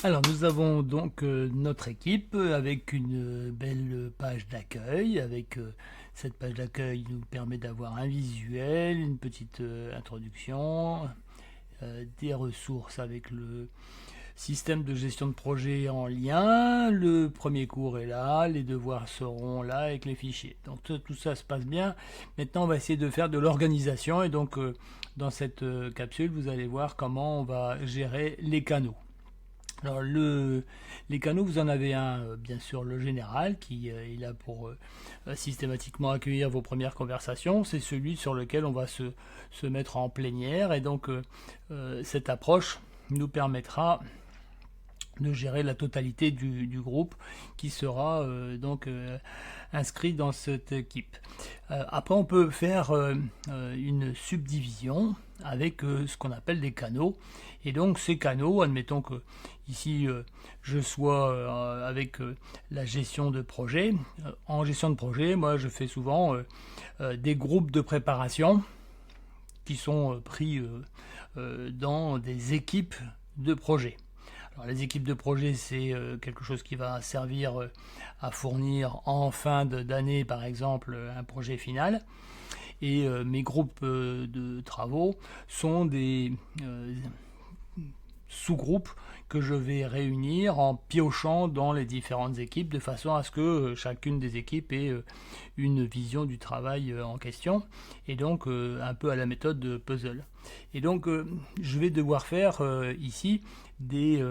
Alors nous avons donc notre équipe avec une belle page d'accueil. Avec cette page d'accueil nous permet d'avoir un visuel, une petite introduction, des ressources avec le système de gestion de projet en lien. Le premier cours est là, les devoirs seront là avec les fichiers. Donc tout ça se passe bien. Maintenant on va essayer de faire de l'organisation et donc dans cette capsule vous allez voir comment on va gérer les canaux. Alors les canaux, vous en avez un, bien sûr, le général, qui est là pour systématiquement accueillir vos premières conversations. C'est celui sur lequel on va se mettre en plénière. Et donc cette approche nous permettra de gérer la totalité du groupe qui sera inscrit dans cette équipe. Après, on peut faire une subdivision avec ce qu'on appelle des canaux. Et donc ces canaux, admettons que ici je sois avec la gestion de projet. En gestion de projet, moi je fais souvent des groupes de préparation qui sont pris dans des équipes de projet. Alors, les équipes de projet, c'est quelque chose qui va servir à fournir en fin d'année, par exemple, un projet final. Et mes groupes de travaux sont des sous-groupes que je vais réunir en piochant dans les différentes équipes de façon à ce que chacune des équipes ait une vision du travail en question et donc un peu à la méthode de puzzle. Et donc je vais devoir faire ici des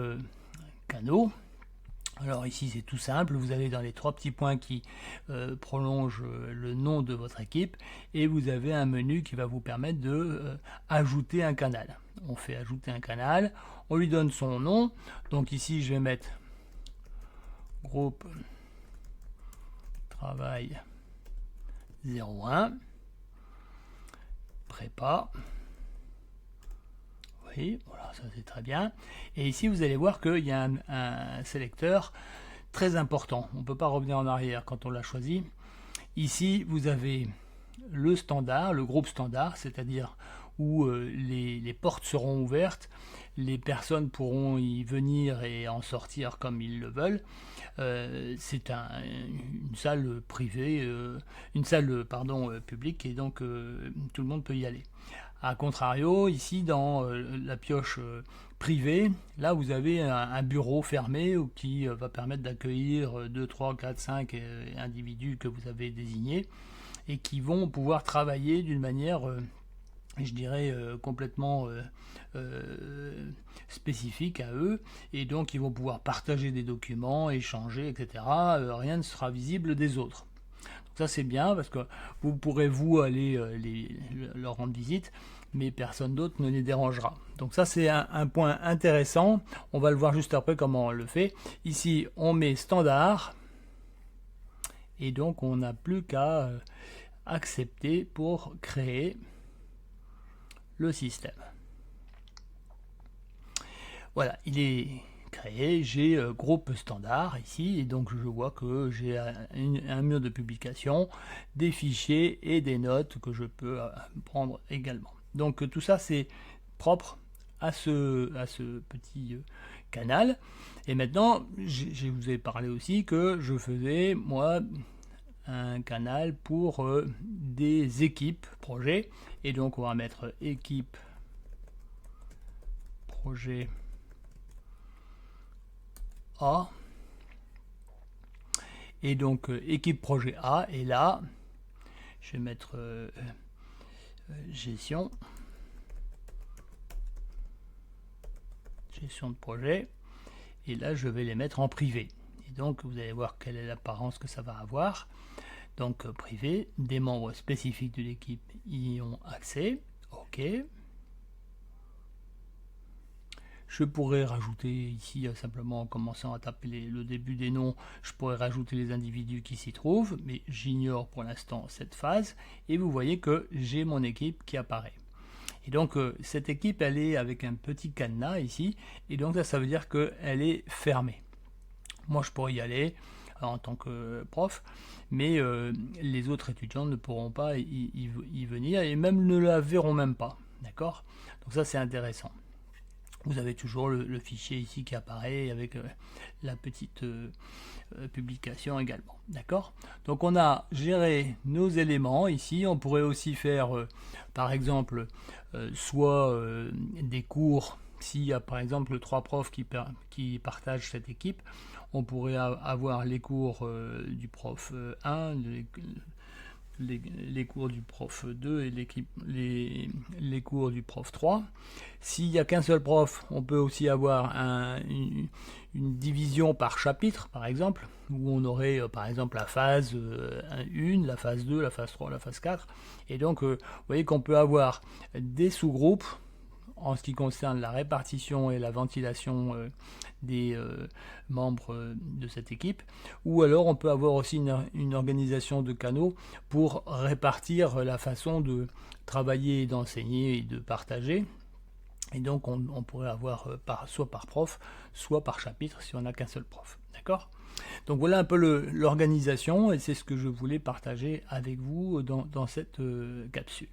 canaux. Alors ici c'est tout simple, vous allez dans les trois petits points qui prolongent le nom de votre équipe et vous avez un menu qui va vous permettre de ajouter un canal. On fait ajouter un canal, on lui donne son nom, donc ici je vais mettre groupe travail 01, prépa. Oui, voilà, ça c'est très bien. Et ici, vous allez voir qu'il y a un sélecteur très important. On ne peut pas revenir en arrière quand on l'a choisi. Ici, vous avez le standard, le groupe standard, c'est-à-dire où les portes seront ouvertes, les personnes pourront y venir et en sortir comme ils le veulent. C'est une salle privée, une salle publique, et donc tout le monde peut y aller. A contrario, ici dans la pioche privée, là vous avez un bureau fermé qui va permettre d'accueillir 2, 3, 4, 5 individus que vous avez désignés et qui vont pouvoir travailler d'une manière, je dirais, complètement spécifique à eux, et donc ils vont pouvoir partager des documents, échanger, etc. Rien ne sera visible des autres. Ça c'est bien parce que vous pourrez vous aller leur rendre visite, mais personne d'autre ne les dérangera. Donc ça c'est un point intéressant. On va le voir juste après comment on le fait. Ici on met standard et donc on n'a plus qu'à accepter pour créer le système. Voilà, il est créé, j'ai groupe standard ici, et donc je vois que j'ai un mur de publication, des fichiers et des notes que je peux prendre également. Donc tout ça c'est propre à ce petit canal. Et maintenant, je vous ai parlé aussi que je faisais moi un canal pour des équipes projet, et donc on va mettre équipe projet A, et donc équipe projet A, et là je vais mettre gestion de projet, et là je vais les mettre en privé, et donc vous allez voir quelle est l'apparence que ça va avoir. Donc privé, des membres spécifiques de l'équipe y ont accès. OK. Je pourrais rajouter ici, simplement en commençant à taper le début des noms, je pourrais rajouter les individus qui s'y trouvent, mais j'ignore pour l'instant cette phase, et vous voyez que j'ai mon équipe qui apparaît. Et donc cette équipe, elle est avec un petit cadenas ici, et donc ça veut dire qu'elle est fermée. Moi je pourrais y aller en tant que prof, mais les autres étudiants ne pourront pas y venir, et même ne la verront même pas. D'accord? Donc ça c'est intéressant. vous avez toujours le fichier ici qui apparaît avec la petite publication également. D'accord? Donc on a géré nos éléments ici. On pourrait aussi faire par exemple soit des cours. S'il y a par exemple 3 profs qui partagent cette équipe, on pourrait avoir les cours du prof 1, les cours du prof 2 et les cours du prof 3. S'il n'y a qu'un seul prof, on peut aussi avoir une division par chapitre, par exemple, où on aurait par exemple la phase 1, la phase 2, la phase 3, la phase 4. Et donc, vous voyez qu'on peut avoir des sous-groupes en ce qui concerne la répartition et la ventilation des membres de cette équipe, ou alors on peut avoir aussi une organisation de canaux pour répartir la façon de travailler, d'enseigner et de partager. Et donc on pourrait avoir soit par prof, soit par chapitre si on n'a qu'un seul prof. D'accord ? Donc voilà un peu l'organisation, et c'est ce que je voulais partager avec vous dans cette capsule.